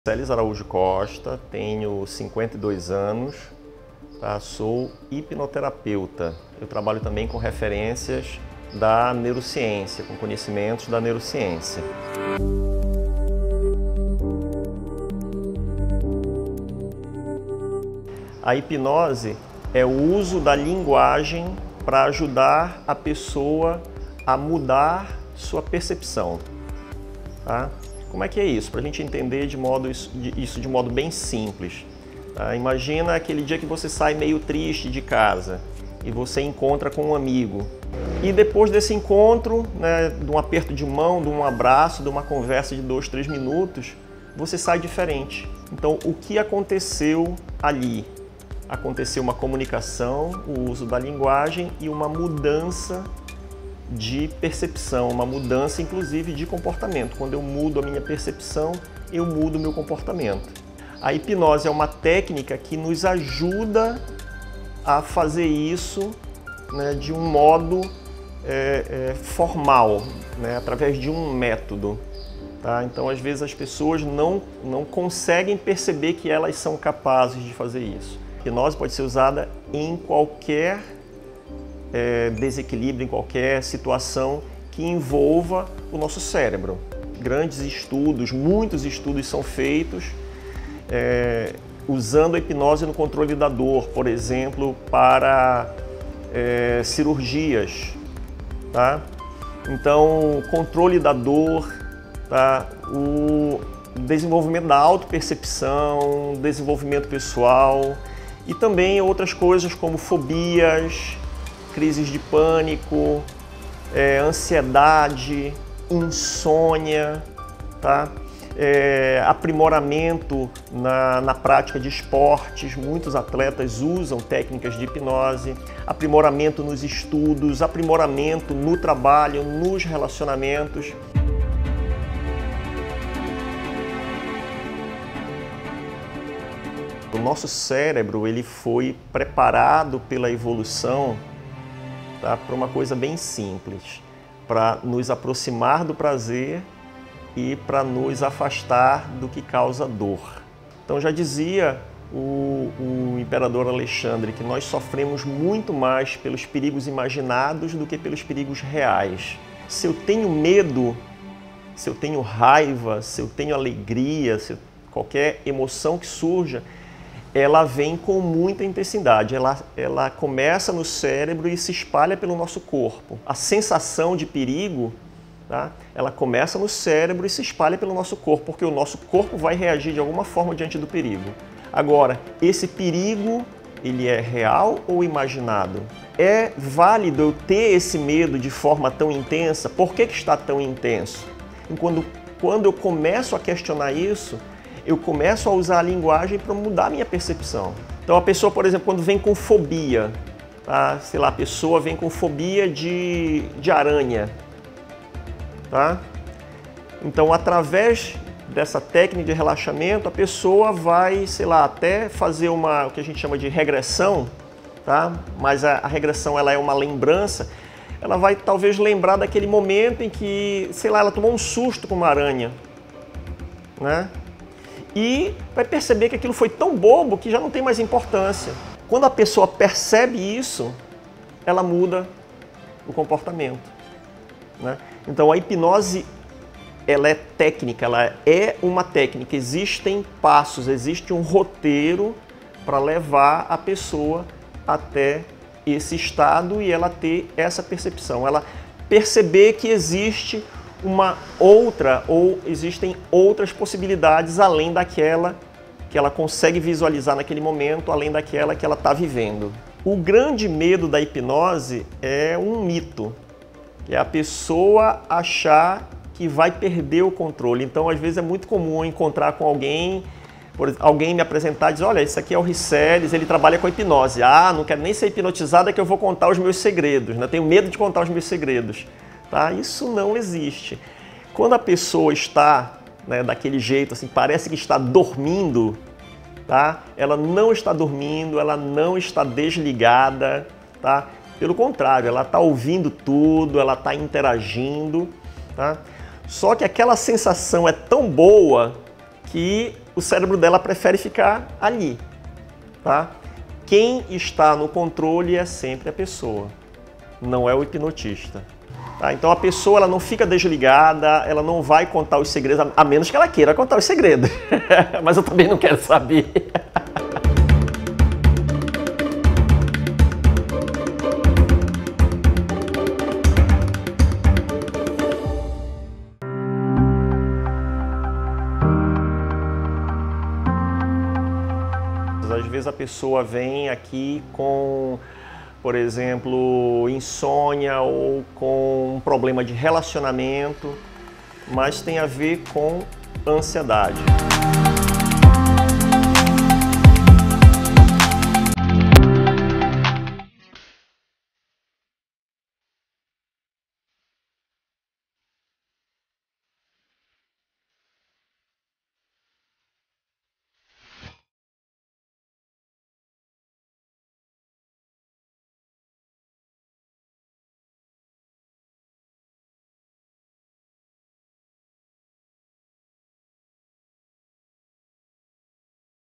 Celes Araújo Costa, tenho 52 anos, tá? Sou hipnoterapeuta. Eu trabalho também com referências da neurociência, com conhecimentos da neurociência. A hipnose é o uso da linguagem para ajudar a pessoa a mudar sua percepção, tá? Como é que é isso? Para a gente entender isso de modo bem simples. Tá? Imagina aquele dia que você sai meio triste de casa e você encontra com um amigo. E depois desse encontro, né, de um aperto de mão, de um abraço, de uma conversa de 2, 3 minutos, você sai diferente. Então, o que aconteceu ali? Aconteceu uma comunicação, o uso da linguagem e uma mudança de percepção, uma mudança inclusive de comportamento. Quando eu mudo a minha percepção, eu mudo o meu comportamento. A hipnose é uma técnica que nos ajuda a fazer isso, né, de um modo formal, né, através de um método. Tá? Então, às vezes, as pessoas não conseguem perceber que elas são capazes de fazer isso. A hipnose pode ser usada em qualquer desequilíbrio, em qualquer situação que envolva o nosso cérebro. Grandes estudos, muitos estudos são feitos usando a hipnose no controle da dor, por exemplo, para cirurgias. Tá? Então, controle da dor, tá? O desenvolvimento da autopercepção, desenvolvimento pessoal e também outras coisas como fobias, crises de pânico, ansiedade, insônia, tá? Aprimoramento na prática de esportes. Muitos atletas usam técnicas de hipnose, aprimoramento nos estudos, aprimoramento no trabalho, nos relacionamentos. O nosso cérebro ele foi preparado pela evolução, tá, para uma coisa bem simples, para nos aproximar do prazer e para nos afastar do que causa dor. Então já dizia o imperador Alexandre que nós sofremos muito mais pelos perigos imaginados do que pelos perigos reais. Se eu tenho medo, se eu tenho raiva, se eu tenho alegria, qualquer emoção que surja, ela vem com muita intensidade, ela começa no cérebro e se espalha pelo nosso corpo. A sensação de perigo, tá? Ela começa no cérebro e se espalha pelo nosso corpo, porque o nosso corpo vai reagir de alguma forma diante do perigo. Agora, esse perigo, ele é real ou imaginado? É válido eu ter esse medo de forma tão intensa? Por que está tão intenso? E quando eu começo a questionar isso, eu começo a usar a linguagem para mudar a minha percepção. Então a pessoa, por exemplo, quando vem com fobia, tá? Sei lá, a pessoa vem com fobia de aranha, tá? Então, através dessa técnica de relaxamento, a pessoa vai, sei lá, até fazer o que a gente chama de regressão, tá? Mas a regressão ela é uma lembrança, ela vai talvez lembrar daquele momento em que, sei lá, ela tomou um susto com uma aranha, né? E vai perceber que aquilo foi tão bobo que já não tem mais importância. Quando a pessoa percebe isso, ela muda o comportamento, né? Então a hipnose, ela é técnica, ela é uma técnica. Existem passos, existe um roteiro para levar a pessoa até esse estado e ela ter essa percepção. Ela perceber que existe uma outra ou existem outras possibilidades além daquela que ela consegue visualizar naquele momento, além daquela que ela está vivendo. O grande medo da hipnose é um mito, que é a pessoa achar que vai perder o controle. Então, às vezes é muito comum encontrar com alguém me apresentar e dizer, olha, esse aqui é o Riceles, ele trabalha com hipnose. Ah, não quero nem ser hipnotizada que eu vou contar os meus segredos, né? Tenho medo de contar os meus segredos. Tá? Isso não existe. Quando a pessoa está, né, daquele jeito, assim, parece que está dormindo, tá? Ela não está dormindo, ela não está desligada, tá? Pelo contrário, ela está ouvindo tudo, ela está interagindo, tá? Só que aquela sensação é tão boa que o cérebro dela prefere ficar ali, tá? Quem está no controle é sempre a pessoa, não é o hipnotista. Tá? Então a pessoa ela não fica desligada, ela não vai contar os segredos, a menos que ela queira contar os segredos. Mas eu também não quero saber. Às vezes a pessoa vem aqui com, por exemplo, insônia ou com um problema de relacionamento, mas tem a ver com ansiedade.